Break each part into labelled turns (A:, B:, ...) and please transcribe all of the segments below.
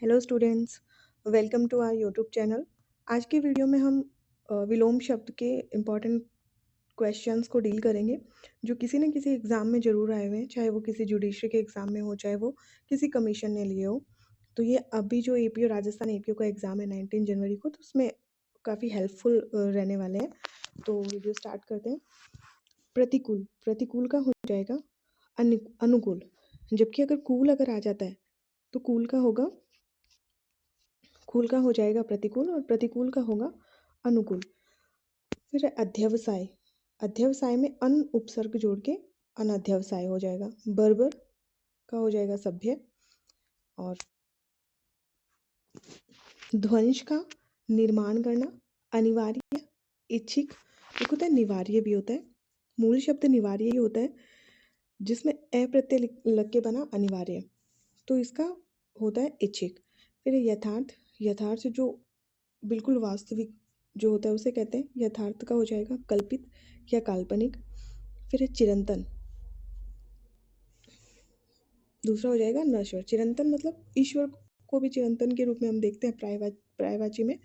A: Hello students, welcome to our YouTube channel. आज की video में हम विलोम शब्द के इम्पॉर्टेंट क्वेश्चंस को डील करेंगे जो किसी न किसी एग्ज़ाम में ज़रूर आए हुए हैं, चाहे वो किसी जुडिशरी के एग्ज़ाम में हो, चाहे वो किसी कमीशन ने लिए हो। तो ये अभी जो एपीओ राजस्थान एपीओ का एग्ज़ाम है 19 जनवरी को, तो उसमें काफ़ी हेल्पफुल रहने वाले हैं। तो वीडियो स्टार्ट करते हैं। प्रतिकूल, प्रतिकूल का हो जाएगा अनुकूल, जबकि अगर कूल अगर आ जाता है तो कूल का हो जाएगा प्रतिकूल और प्रतिकूल का होगा अनुकूल। फिर अध्यवसाय, अध्यवसाय में अन उपसर्ग जोड़ के अनध्यवसाय हो जाएगा। बर्बर का हो जाएगा सभ्य। और ध्वंस का निर्माण करना, अनिवार्य, इच्छिक, एक होता है निवार्य भी होता है। मूल शब्द निवार्य ही होता है जिसमें अ प्रत्यय लग के बना अनिवार्य, तो इसका होता है इच्छिक। फिर यथार्थ, यथार्थ जो बिल्कुल वास्तविक जो होता है उसे कहते हैं। यथार्थ का हो जाएगा कल्पित या काल्पनिक। फिर है चिरंतन, दूसरा हो जाएगा नश्वर। चिरंतन मतलब ईश्वर को भी चिरंतन के रूप में हम देखते हैं पर्यायवाची में।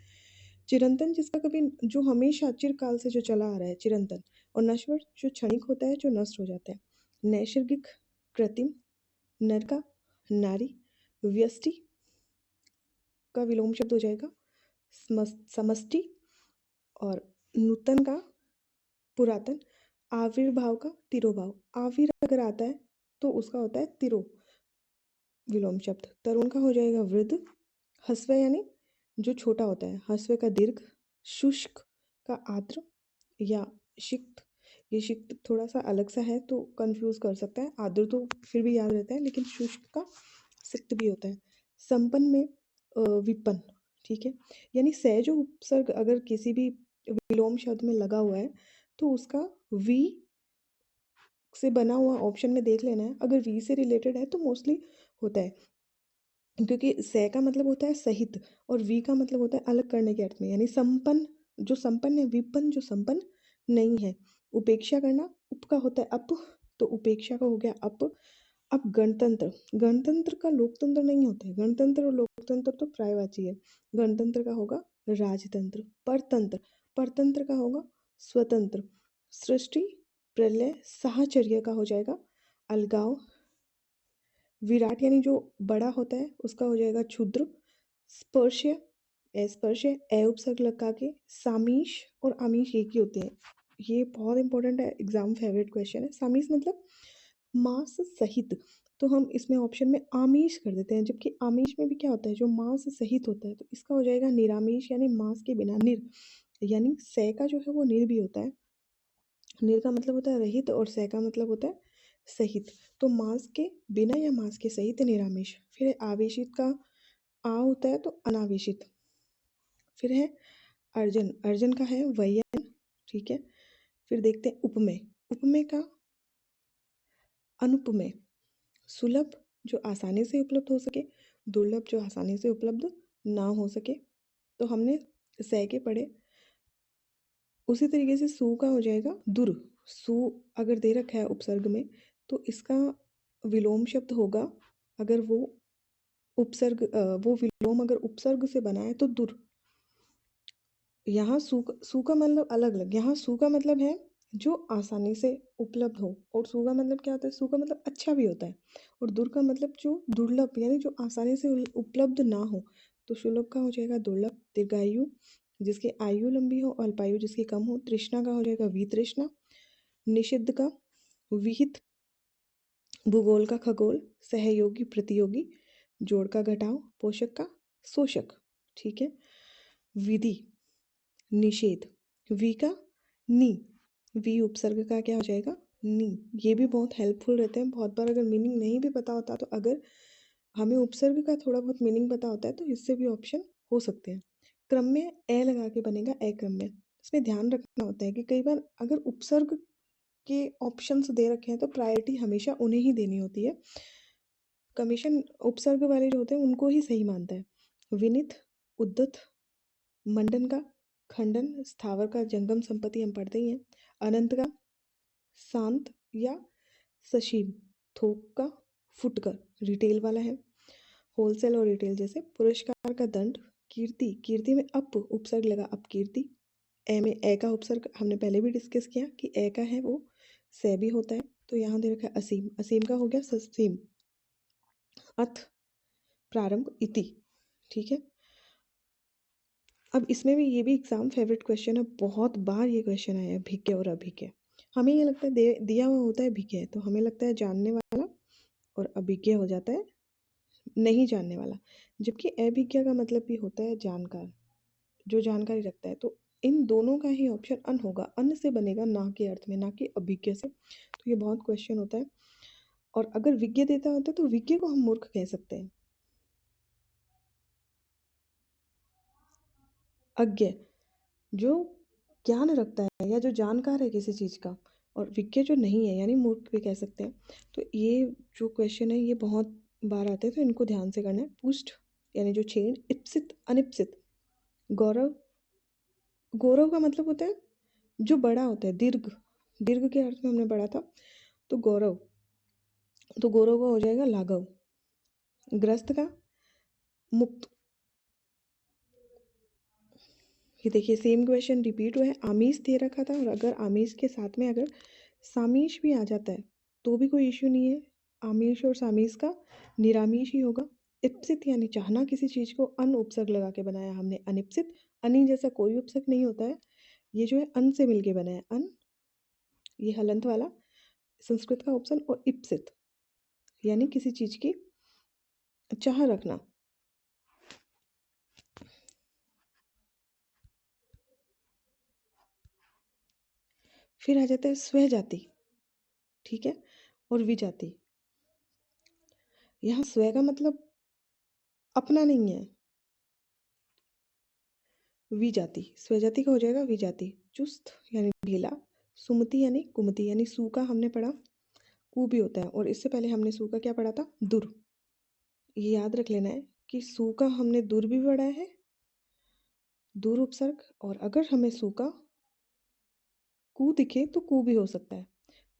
A: चिरंतन जिसका कभी जो हमेशा चिरकाल से जो चला आ रहा है, चिरंतन। और नश्वर जो क्षणिक होता है, जो नष्ट हो जाता है। नैसर्गिक, कृत्रिम, नर का नारी, व्यष्टि का विलोम शब्द हो जाएगा समष्टि। और नूतन का पुरातन, आविर्भाव का तिरोभाव। आविर अगर आता है तो उसका होता है तिरो विलोम शब्द। तरुण का हो जाएगा वृद्ध। हस्व यानी जो छोटा होता है, हस्व का दीर्घ। शुष्क का आर्द्र या सिक्त। ये सिक्त थोड़ा सा अलग सा है तो कंफ्यूज कर सकता है। आर्द्र तो फिर भी याद रहता है, लेकिन शुष्क का सिक्त भी होता है। संपन्न में विपन्न, ठीक है। यानी से जो उपसर्ग अगर किसी भी विलोम शब्द में लगा हुआ है तो उसका वी से बना हुआ ऑप्शन में देख लेना है। अगर वी से रिलेटेड है तो मोस्टली होता है, क्योंकि से का मतलब होता है सहित और वी का मतलब होता है अलग करने के अर्थ में। यानी संपन्न जो संपन्न है, विपन्न जो संपन्न नहीं है। उपेक्षा करना, उप का होता है अप, तो उपेक्षा का हो गया अप। अब गणतंत्र, गणतंत्र का लोकतंत्र नहीं होता है। गणतंत्र और लोकतंत्र तो पर्यायवाची है। गणतंत्र का होगा राजतंत्र। परतंत्र, परतंत्र का होगा स्वतंत्र। सृष्टि, प्रलय, साहचर्य का हो जाएगा अलगाव। विराट यानी जो बड़ा होता है उसका हो जाएगा क्षुद्र। स्पर्श, अस्पर्श, ए उपसर्ग लगा के। सामीश और आमीश एक ही होते हैं। ये बहुत इंपॉर्टेंट है, एग्जाम फेवरेट क्वेश्चन है। सामीश मतलब मांस सहित, तो हम इसमें ऑप्शन में आमीष कर देते हैं, जबकि आमीष में भी क्या होता है, जो मांस सहित होता है। तो इसका हो जाएगा निरामीष यानी मांस के बिना। निर यानी से का जो है वो निर भी होता है। निर का मतलब होता है रहित और से का मतलब होता है सहित। तो मांस के बिना या मांस के सहित निरामिष। फिर आवेशित का आ होता है तो अनावेशित। फिर है अर्जन, अर्जन का है वयन, ठीक है। फिर देखते हैं उपमेय, उपमेय का अनुपमेय। सुलभ जो आसानी से उपलब्ध हो सके, दुर्लभ जो आसानी से उपलब्ध ना हो सके। तो हमने से के पढ़े। उसी तरीके से सु का हो जाएगा दुर। सु अगर दे रखा है उपसर्ग में तो इसका विलोम शब्द होगा, अगर वो उपसर्ग वो विलोम अगर उपसर्ग से बना है तो दुर। यहाँ सु का मतलब अलग अलग। यहाँ सु का मतलब है जो आसानी से उपलब्ध हो, और सु का मतलब क्या होता है, सु का मतलब अच्छा भी होता है। और दुर का मतलब जो दुर्लभ यानी जो आसानी से उपलब्ध ना हो। तो सुलभ का हो जाएगा दुर्लभ। दीर्घायु जिसकी आयु लंबी हो, अल्पायु जिसकी कम हो। तृष्णा का हो जाएगा वितृष्णा। निषिद्ध का विहित। भूगोल का खगोल। सहयोगी प्रतियोगी। जोड़ का घटाव। पोषक का शोषक, ठीक है। विधि निषेध। वी का नी, वी उपसर्ग का क्या हो जाएगा नी। ये भी बहुत हेल्पफुल रहते हैं। बहुत बार अगर मीनिंग नहीं भी पता होता तो अगर हमें उपसर्ग का थोड़ा बहुत मीनिंग पता होता है तो इससे भी ऑप्शन हो सकते हैं। क्रम में ए लगा के बनेगा ए क्रम में। इसमें ध्यान रखना होता है कि कई बार अगर उपसर्ग के ऑप्शंस दे रखे हैं तो प्रायोरिटी हमेशा उन्हें ही देनी होती है। कमीशन उपसर्ग वाले जो होते हैं उनको ही सही मानता है। विनित, उद्धत, मंडन का खंडन, स्थावर का जंगम संपत्ति हम पढ़ते ही हैं। अनंत का शांत या सशीम। थोक का फुटकर रिटेल वाला है। होलसेल और रिटेल जैसे। पुरस्कार का दंड। कीर्ति, कीर्ति में अप उपसर्ग लगा, अपकीर्ति। ए में ए का उपसर्ग हमने पहले भी डिस्कस किया कि ए का है वो से भी होता है, तो यहाँ दे रखा है असीम, असीम का हो गया ससीम। अथ, प्रारंभ, इति। ठीक है। अब इसमें भी ये भी एग्जाम फेवरेट क्वेश्चन है, बहुत बार ये क्वेश्चन आया है, भिज्ञ और अभिज्ञ। हमें ये लगता है दिया हुआ होता है भिज्ञ, तो हमें लगता है जानने वाला, और अभिज्ञ हो जाता है नहीं जानने वाला, जबकि अभिज्ञ का मतलब भी होता है जानकार, जो जानकारी रखता है। तो इन दोनों का ही ऑप्शन अन होगा, अन्न से बनेगा, ना के अर्थ में, ना कि अभिज्ञ से। तो ये बहुत क्वेश्चन होता है। और अगर विज्ञ देता होता है तो विज्ञ को हम मूर्ख कह सकते हैं। अज्ञ, जो ज्ञान रखता है या जो जानकार है किसी चीज़ का, और विज्ञ जो नहीं है यानी मूर्ख भी कह सकते हैं। तो ये जो क्वेश्चन है ये बहुत बार आते हैं, तो इनको ध्यान से करना है। पुष्ट यानी जो छेड़, इप्सित अनिप्सित। गौरव, गौरव का मतलब होता है जो बड़ा होता है, दीर्घ, दीर्घ के अर्थ में हमने पढ़ा था। तो गौरव, तो गौरव का हो जाएगा लाघव। ग्रस्त का मुक्त। ये देखिए सेम क्वेश्चन रिपीट हुआ है, आमीष दे रखा था, और अगर आमीष के साथ में अगर सामीश भी आ जाता है तो भी कोई इश्यू नहीं है। आमीष और सामीश का निरामीष ही होगा। इप्सित यानी चाहना, किसी चीज को अन उपसर्ग लगा के बनाया हमने, अनिप्सित। अनि जैसा कोई उपसर्ग नहीं होता है, ये जो है अन से मिलके बना है, अन, ये हलंत वाला संस्कृत का ऑप्शन। और इप्सित यानी किसी चीज की चाह रखना। फिर आ जाता है स्वजाति, ठीक है, और विजाति। यहाँ स्व का मतलब अपना नहीं है, विजाति, स्वजाति का हो जाएगा विजाति। चुस्त यानी ढीला। सुमति यानी कुमति, यानी सू का हमने पढ़ा कु भी होता है, और इससे पहले हमने सू का क्या पढ़ा था, दुर। ये याद रख लेना है कि सू का हमने दुर भी पढ़ा है, दूर उपसर्ग, और अगर हमें सू का कु दिखे तो कु भी हो सकता है।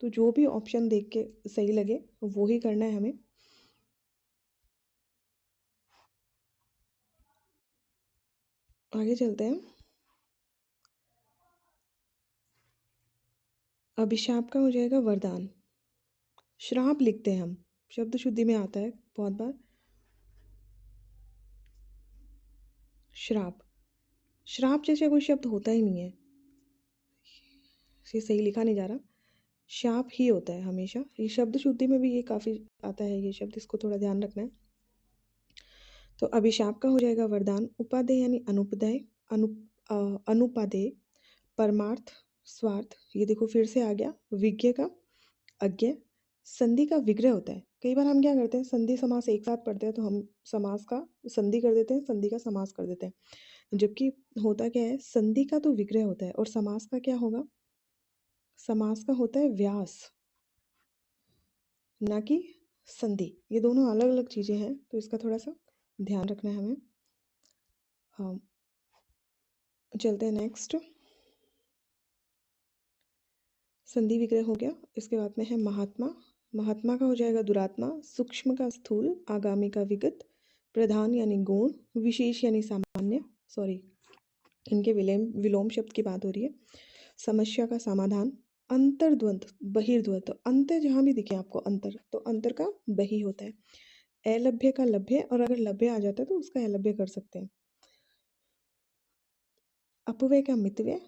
A: तो जो भी ऑप्शन देख के सही लगे वो ही करना है हमें। आगे चलते हैं। अभिशाप का हो जाएगा वरदान। श्राप लिखते हैं हम, शब्द शुद्धि में आता है बहुत बार श्राप। श्राप जैसे कोई शब्द होता ही नहीं है, ये सही लिखा नहीं जा रहा, शाप ही होता है हमेशा। ये शब्द शुद्धि में भी ये काफ़ी आता है ये शब्द, इसको थोड़ा ध्यान रखना है। तो अभिशाप का हो जाएगा वरदान। उपादेय यानी अनुपदेय, अनु अनुपादेय, परमार्थ, स्वार्थ। ये देखो फिर से आ गया, विज्ञ का अज्ञ। संधि का विग्रह होता है। कई बार हम क्या करते हैं, संधि समास एक साथ पढ़ते हैं तो हम समास का संधि कर देते हैं, संधि का समास कर देते हैं, जबकि होता क्या है, संधि का तो विग्रह होता है और समास का क्या होगा, समास का होता है व्यास, ना कि संधि। ये दोनों अलग अलग चीज़ें हैं, तो इसका थोड़ा सा ध्यान रखना है हमें। हाँ, चलते हैं नेक्स्ट। संधि विग्रह हो गया, इसके बाद में है महात्मा। महात्मा का हो जाएगा दुरात्मा, सूक्ष्म का स्थूल, आगामी का विगत, प्रधान यानी गुण, विशेष यानी सामान्य, सॉरी इनके विलोम शब्द की बात हो रही है। समस्या का समाधान, अंतर्द्वंद, बहिर्द्वंद। तो अंतर जहाँ भी दिखे आपको अंतर, तो अंतर का बही होता है। अलभ्य का लभ्य, और अगर लभ्य आ जाता है तो उसका अलभ्य कर सकते हैं। अपव्यय का मितव्यय,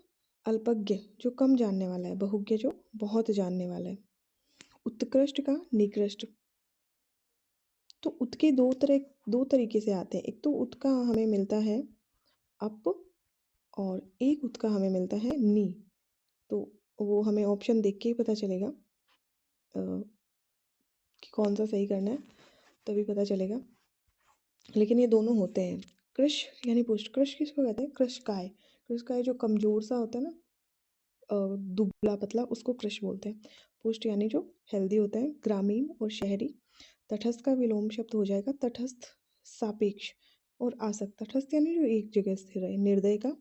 A: अल्पज्ञ जो कम जानने वाला है, बहुज्ञ जो बहुत जानने वाला है। उत्कृष्ट का निकृष्ट। तो उत के दो तरीके से आते हैं, एक तो उत का हमें मिलता है अप, और एक उत का हमें मिलता है नी। तो वो हमें ऑप्शन देख के ही पता चलेगा कि कौन सा सही करना है, तभी पता चलेगा। लेकिन ये दोनों होते हैं। कृश यानी पुष्ट, कृश किसको कहते हैं, कृशकाय। कृशकाय जो कमजोर सा होता है ना, दुबला पतला, उसको कृश बोलते हैं। पुष्ट यानी जो हेल्दी होता है। ग्रामीण और शहरी। तटस्थ का विलोम शब्द हो जाएगा तटस्थ, सापेक्ष और आसक्त। तटस्थ यानी जो एक जगह स्थिर है। निर्दय का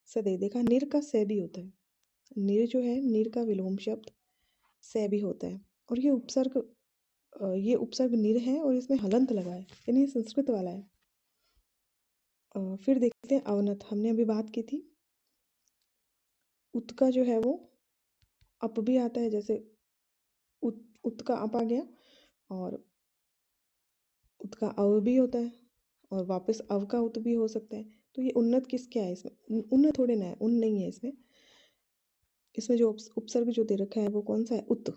A: सदैव। देखा निर का से भी होता है, निर जो है निर का विलोम शब्द से भी होता है, और ये उपसर्ग ये उपसर्ग निर है और इसमें हलंत लगा है, यानी ये संस्कृत वाला है। फिर देखते हैं अवनत, हमने अभी बात की थी। उत का जो है वो अप भी आता है, जैसे उत का अप आ गया, और उत का अव भी होता है, और वापस अव का उत भी हो सकता है। तो ये उन्नत किस क्या है इसमें? उन्न थोड़े ना है, उन नहीं है इसमें। इसमें जो उपसर्ग जो दे रखा है वो कौन सा है? उत।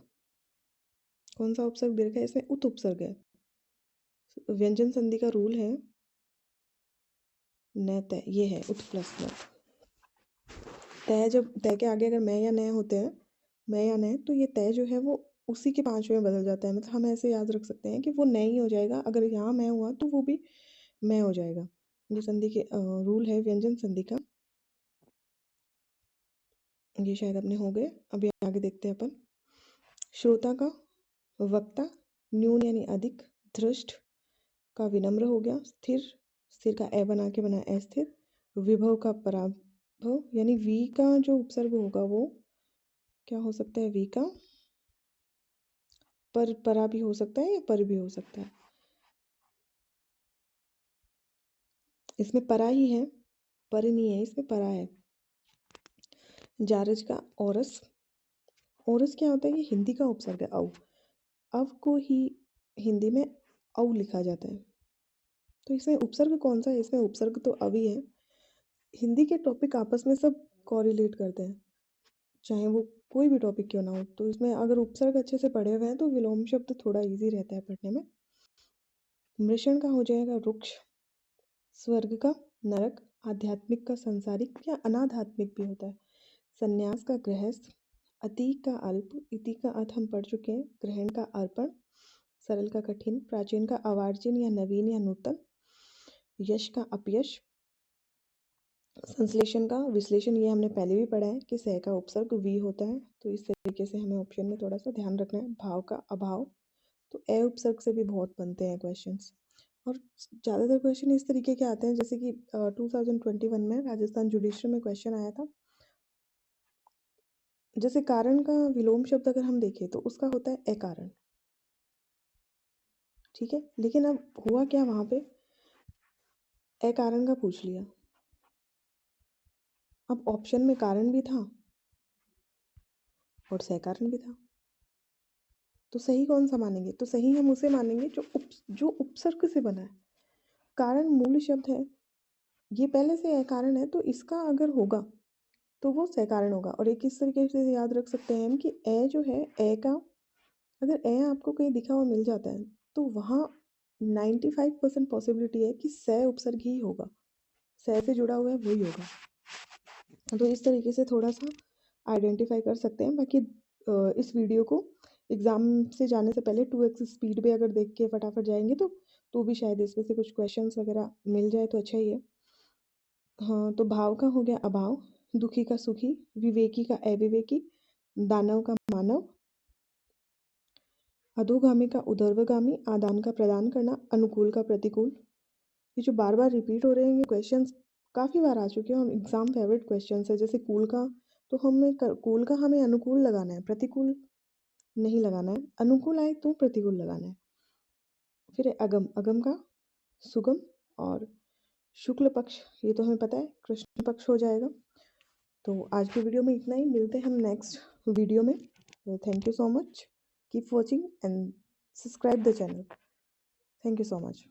A: कौन सा उपसर्ग दे रखा है इसमें? उत उपसर्ग है। व्यंजन संधि का रूल है न तय, ये है उत प्लस न। तय, जब तय के आगे अगर मैं या न होते हैं, मैं या न, तो ये तय जो है वो उसी के पांचवें में बदल जाता है। मतलब हम ऐसे याद रख सकते हैं कि वो न ही हो जाएगा, अगर यहाँ मैं हुआ तो वो भी मैं हो जाएगा। ये संधि के रूल है व्यंजन संधि का। ये शायद अपने हो गए। अभी आगे देखते हैं अपन। श्रोता का वक्ता, न्यून यानी अधिक, धृष्ट का विनम्र हो गया, स्थिर, स्थिर का ए बना के बना अस्थिर, विभव का पराभव, यानी वी का जो उपसर्ग होगा वो क्या हो सकता है? वी का पर, परा भी हो सकता है या पर भी हो सकता है। इसमें परा ही है, पर नहीं है, इसमें परा है। जारज का औरस, औरस क्या होता है? ये हिंदी का उपसर्ग है, अव। अव को ही हिंदी में औ लिखा जाता है। तो इसमें उपसर्ग कौन सा है? इसमें उपसर्ग तो अव ही है। हिंदी के टॉपिक आपस में सब कोरिलेट करते हैं, चाहे वो कोई भी टॉपिक क्यों ना हो। तो इसमें अगर उपसर्ग अच्छे से पढ़े हुए हैं तो विलोम शब्द थोड़ा इजी रहता है पढ़ने में। मृषण का हो जाएगा रुक्ष, स्वर्ग का नरक, आध्यात्मिक का संसारिक या अनाध्यात्मिक भी होता है, संन्यास का गृहस्थ, अति का अल्प, इति का अर्थ हम पढ़ चुके हैं, ग्रहण का अर्पण, सरल का कठिन, प्राचीन का अवार्जिन या नवीन या नूतन, यश का अपयश, संश्लेषण का विश्लेषण, ये हमने पहले भी पढ़ा है कि सह का उपसर्ग वी होता है। तो इस तरीके से हमें ऑप्शन में थोड़ा सा ध्यान रखना है। भाव का अभाव, तो ए उपसर्ग से भी बहुत बनते हैं क्वेश्चंस, और ज़्यादातर क्वेश्चन इस तरीके के आते हैं, जैसे कि 2021 में राजस्थान जुडिशरी में क्वेश्चन आया था। जैसे कारण का विलोम शब्द अगर हम देखें तो उसका होता है अकारण, ठीक है। लेकिन अब हुआ क्या वहाँ पे? अकारण का पूछ लिया। अब ऑप्शन में कारण भी था और सहकारण भी था, तो सही कौन सा मानेंगे? तो सही हम उसे मानेंगे जो उपसर्ग से बना है। कारण मूल शब्द है, ये पहले से अकारण है, तो इसका अगर होगा तो वो सहकारण होगा। और एक इस तरीके से याद रख सकते हैं हम कि ए जो है, ए का अगर ए आपको कहीं दिखा हुआ मिल जाता है तो वहाँ 95% पॉसिबिलिटी है कि स उपसर्ग ही होगा, स से जुड़ा हुआ है वही होगा। तो इस तरीके से थोड़ा सा आइडेंटिफाई कर सकते हैं। बाकी इस वीडियो को एग्ज़ाम से जाने से पहले 2x स्पीड पे अगर देख के फटाफट जाएंगे तो भी शायद इसमें से कुछ क्वेश्चंस वगैरह मिल जाए तो अच्छा ही है। हाँ, तो भाव का हो गया अभाव, दुखी का सुखी, विवेकी का अविवेकी, दानव का मानव, अधोगामी का उर्ध्वगामी, आदान का प्रदान करना, अनुकूल का प्रतिकूल। ये जो बार बार रिपीट हो रहे हैं ये क्वेश्चंस काफ़ी बार आ चुके हैं और एग्जाम फेवरेट क्वेश्चंस है। जैसे कूल का, तो कूल का हमें अनुकूल लगाना है, प्रतिकूल नहीं लगाना है। अनुकूल आए तो प्रतिकूल लगाना है। फिर है अगम, अगम का सुगम, और शुक्ल पक्ष, ये तो हमें पता है कृष्ण पक्ष हो जाएगा। तो आज की वीडियो में इतना ही, मिलते हैं हम नेक्स्ट वीडियो में। तो thank you so much, keep watching and subscribe the channel. Thank you so much.